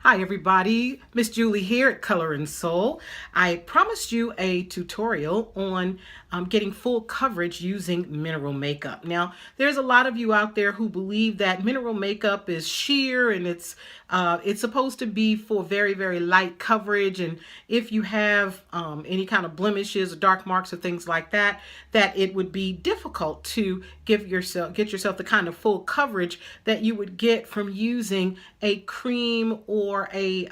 Hi everybody, Miss Julie here at Color and Soul. I promised you a tutorial on getting full coverage using mineral makeup. Now, there's a lot of you out there who believe that mineral makeup is sheer and it's supposed to be for very, very light coverage, and if you have any kind of blemishes or dark marks or things like that, that it would be difficult to get yourself the kind of full coverage that you would get from using a cream or a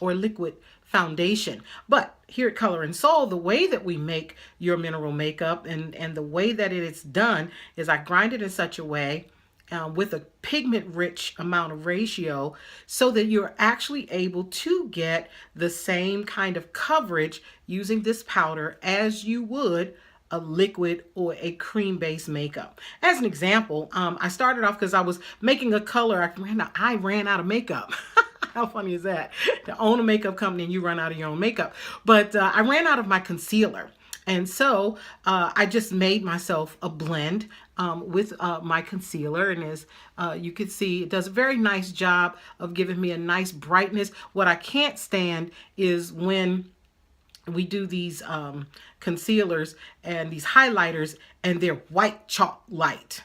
or liquid foundation. But here at Color and Soul, the way that we make your mineral makeup and the way that it is done is I grind it in such a way with a pigment rich amount of ratio so that you're actually able to get the same kind of coverage using this powder as you would a liquid or a cream-based makeup. As an example, I started off because I was making a color. I ran out of makeup. How funny is that? To own a makeup company and you run out of your own makeup. But I ran out of my concealer. And so I just made myself a blend with my concealer. And as you can see, it does a very nice job of giving me a nice brightness. What I can't stand is when we do these concealers and these highlighters and they're white chalk light.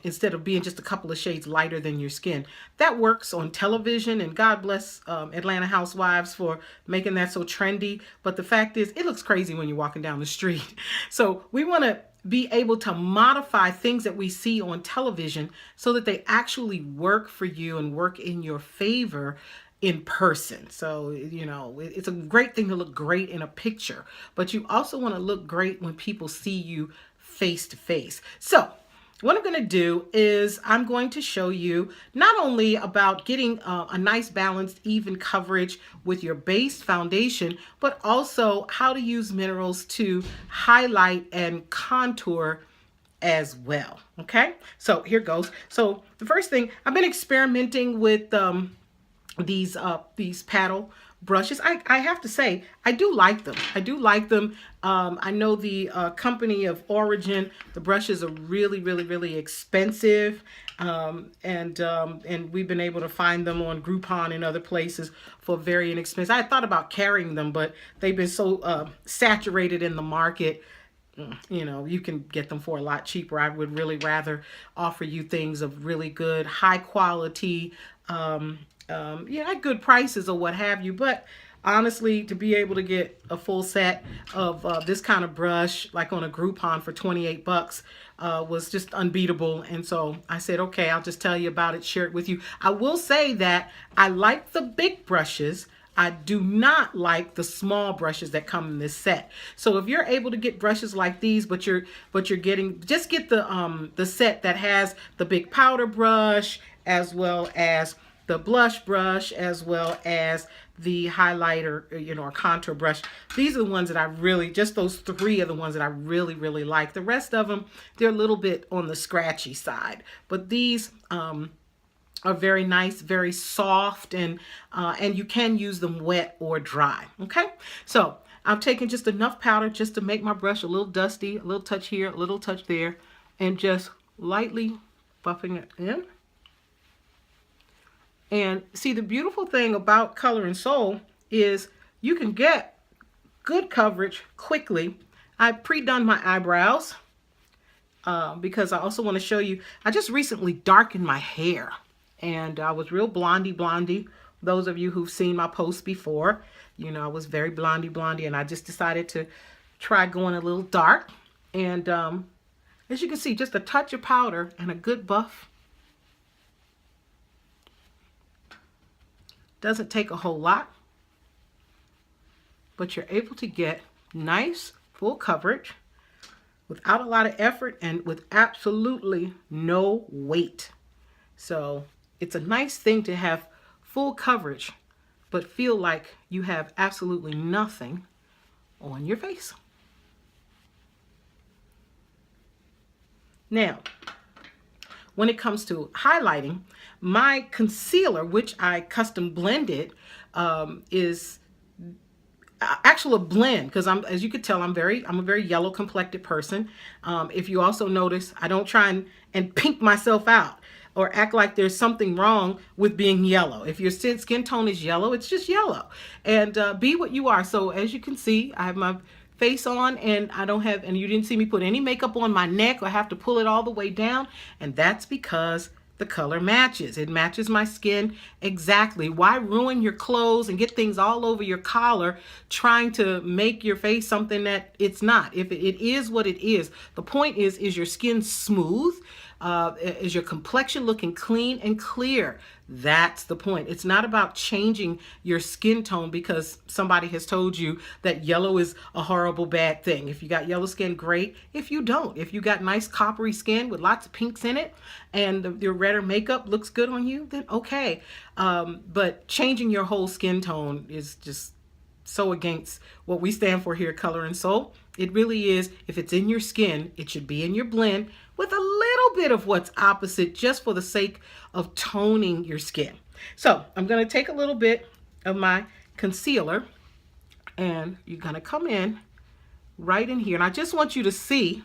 Instead of being just a couple of shades lighter than your skin. That works on television, and God bless Atlanta Housewives for making that so trendy. But the fact is, it looks crazy when you're walking down the street. So we want to be able to modify things that we see on television so that they actually work for you and work in your favor in person. So, you know, it's a great thing to look great in a picture, but you also want to look great when people see you face to face. So what I'm going to do is I'm going to show you not only about getting a nice balanced even coverage with your base foundation, but also how to use minerals to highlight and contour as well. Okay, so here goes. So the first thing, I've been experimenting with these paddle brushes. I have to say, I do like them. I do like them. I know the company of Origin, the brushes are really, really, really expensive. And we've been able to find them on Groupon and other places for very inexpensive. I thought about carrying them, but they've been so saturated in the market. You know, you can get them for a lot cheaper. I would really rather offer you things of really good, high quality, yeah, at good prices or what have you. But honestly, to be able to get a full set of this kind of brush, like on a Groupon for 28 bucks, was just unbeatable. And so I said, okay, I'll just tell you about it, share it with you. I will say that I like the big brushes. I do not like the small brushes that come in this set. So if you're able to get brushes like these, but you're getting, just get the set that has the big powder brush, as well as the blush brush, as well as the highlighter, you know, or contour brush. These are the ones that I really, just those three are the ones that I really, really like. The rest of them, they're a little bit on the scratchy side, but these are very nice, very soft, and you can use them wet or dry. Okay, so I'm taking just enough powder just to make my brush a little dusty, a little touch here, a little touch there, and just lightly buffing it in. And see, the beautiful thing about Color and Soul is you can get good coverage quickly. I pre-done my eyebrows because I also want to show you, I just recently darkened my hair. And I was real blondie. Those of you who've seen my posts before, you know, I was very blondie, and I just decided to try going a little dark. And as you can see, just a touch of powder and a good buff. Doesn't take a whole lot, but you're able to get nice full coverage without a lot of effort and with absolutely no weight. So it's a nice thing to have full coverage, but feel like you have absolutely nothing on your face. Now, when it comes to highlighting, my concealer, which I custom blended, is actually a blend, because as you could tell, I'm a very yellow complected person. If you also notice, I don't try and pink myself out. or act like there's something wrong with being yellow. If your skin tone is yellow, it's just yellow. And be what you are. So as you can see, I have my face on, and I don't have, and you didn't see me put any makeup on my neck or have to pull it all the way down. And that's because the color matches. It matches my skin exactly. Why ruin your clothes and get things all over your collar trying to make your face something that it's not? If it is what it is. The point is your skin smooth? Is your complexion looking clean and clear? That's the point. It's not about changing your skin tone because somebody has told you that yellow is a horrible bad thing. If you got yellow skin, great. If you don't, if you got nice coppery skin with lots of pinks in it and your redder makeup looks good on you, then okay. But changing your whole skin tone is just so against what we stand for here at Color and Soul. It really is. If it's in your skin, it should be in your blend with a little bit of what's opposite, just for the sake of toning your skin. So I'm going to take a little bit of my concealer, and you're going to come in right in here. And I just want you to see,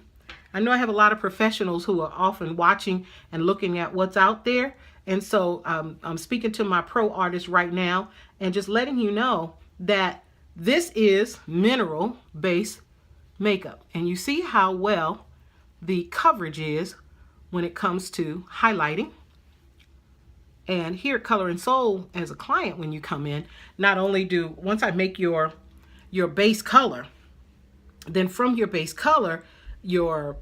I know I have a lot of professionals who are often watching and looking at what's out there. And so I'm speaking to my pro artists right now and just letting you know that this is mineral-based makeup. And you see how well the coverage is when it comes to highlighting. And here at Color and Soul, as a client, when you come in, not only once I make your base color, then from your base color, your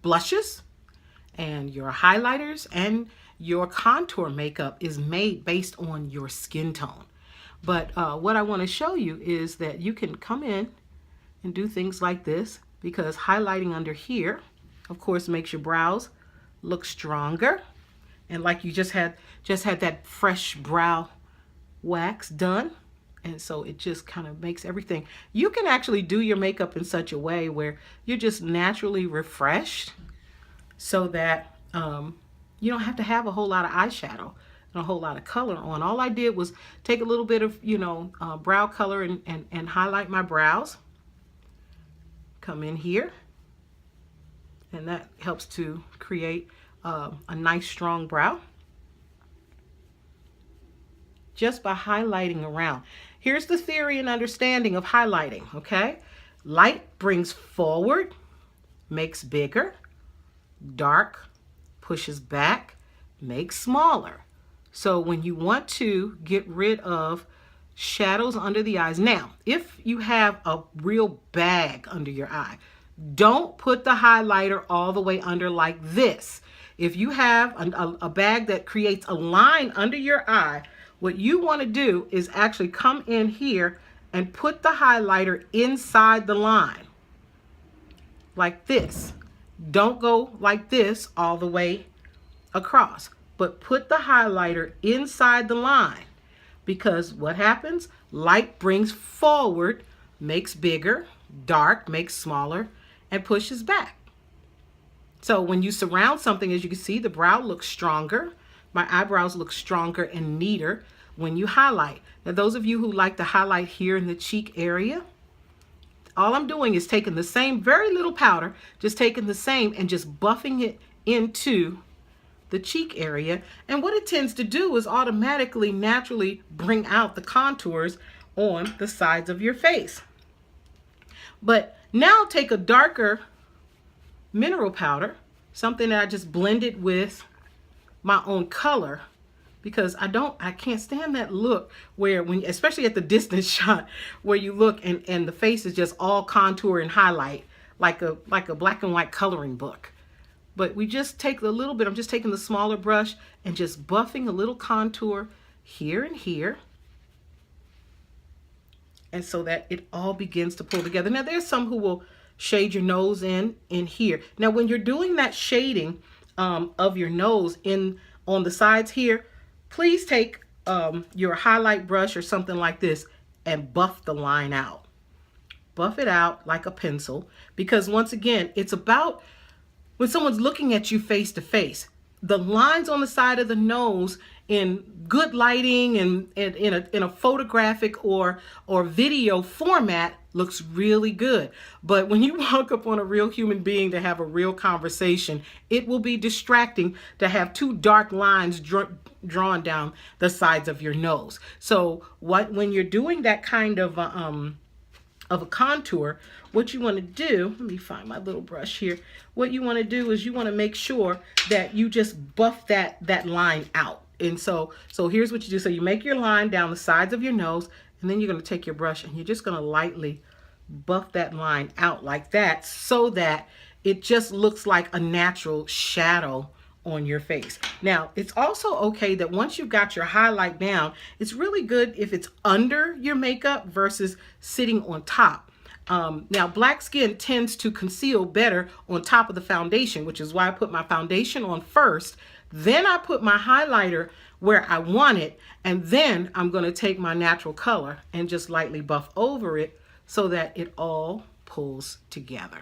blushes and your highlighters and your contour makeup is made based on your skin tone. But what I want to show you is that you can come in and do things like this, because highlighting under here, of course, makes your brows look stronger. And like you just had that fresh brow wax done. And so it just kind of makes everything. You can actually do your makeup in such a way where you're just naturally refreshed, so that you don't have to have a whole lot of eyeshadow and a whole lot of color on. All I did was take a little bit of, brow color and highlight my brows. Come in here, and that helps to create a nice strong brow just by highlighting around. Here's the theory and understanding of highlighting, okay? Light brings forward, makes bigger. Dark pushes back, makes smaller. So when you want to get rid of shadows under the eyes. Now, if you have a real bag under your eye, don't put the highlighter all the way under like this. If you have a bag that creates a line under your eye, what you want to do is actually come in here and put the highlighter inside the line like this. Don't go like this all the way across, but put the highlighter inside the line. Because what happens? Light brings forward, makes bigger, dark makes smaller, and pushes back. So when you surround something, as you can see, the brow looks stronger. My eyebrows look stronger and neater when you highlight. Now, those of you who like to highlight here in the cheek area, all I'm doing is taking the same, very little powder, just taking the same and just buffing it into the cheek area. And what it tends to do is automatically, naturally bring out the contours on the sides of your face. But now take a darker mineral powder, something that I just blended with my own color, because I can't stand that look where, when, especially at the distance shot, where you look and the face is just all contour and highlight like a black and white coloring book. But we just take a little bit, I'm just taking the smaller brush and just buffing a little contour here and here. And so that it all begins to pull together. Now, there's some who will shade your nose in here. Now, when you're doing that shading of your nose on the sides here, please take your highlight brush or something like this and buff the line out. Buff it out like a pencil, because once again, it's about when someone's looking at you face to face, the lines on the side of the nose in good lighting and in a photographic or video format looks really good. But when you walk up on a real human being to have a real conversation, it will be distracting to have two dark lines drawn down the sides of your nose. So when you're doing that kind of a contour, what you want to do, let me find my little brush here. What you want to do is you want to make sure that you just buff that line out. And so here's what you do. So you make your line down the sides of your nose, and then you're going to take your brush and you're just going to lightly buff that line out like that, so that it just looks like a natural shadow on your face. Now, it's also okay that once you've got your highlight down, it's really good if it's under your makeup versus sitting on top. Now, black skin tends to conceal better on top of the foundation, which is why I put my foundation on first. Then I put my highlighter where I want it, and then I'm going to take my natural color and just lightly buff over it so that it all pulls together.